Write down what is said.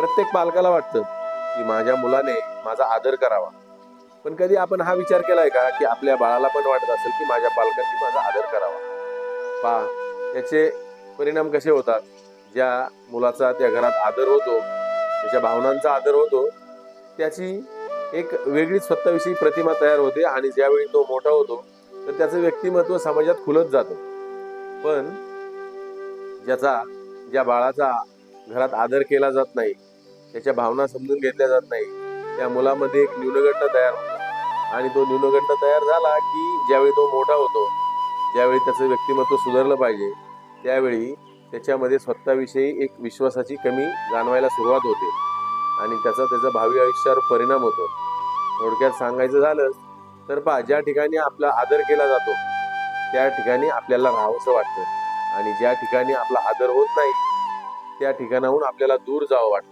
प्रत्येक पालकाला वाटतं की माझ्या मुलाने माझा आदर करावा. पण कधी आपण हा विचार केलाय का की आपल्या बाळाला पण वाटत असेल की माझ्या पालकांनी माझा आदर करावा. पहा, याचे परिणाम कसे होतात. ज्या मुलाचा त्या घरात आदर होतो, त्याच्या भावनांचा आदर होतो, त्याची एक वेगळीच स्वतःविषयी प्रतिमा तयार होते आणि ज्यावेळी तो मोठा होतो तर त्याचं व्यक्तिमत्व समाजात खुलत जातं. पण ज्या बाळाचा घरात आदर केला जात नाही, त्याच्या भावना समजून घेतल्या जात नाही, त्या मुलामध्ये एक न्यूनगंड तयार होतो आणि तो न्यूनगंड तयार झाला की ज्यावेळी तो मोठा होतो, ज्यावेळी त्याचं व्यक्तिमत्व सुधारलं पाहिजे, त्यावेळी त्याच्यामध्ये स्वतःविषयी एक विश्वासाची कमी जाणवायला सुरुवात होते आणि त्याचा भावी आयुष्यावर परिणाम होतो. थोडक्यात सांगायचं झालं तर पहा, ज्या ठिकाणी आपला आदर केला जातो त्या ठिकाणी आपल्याला राहावंसं वाटतं आणि ज्या ठिकाणी आपला आदर होत नाही त्या ठिकाणाहून आपल्याला दूर जावं वाटतं.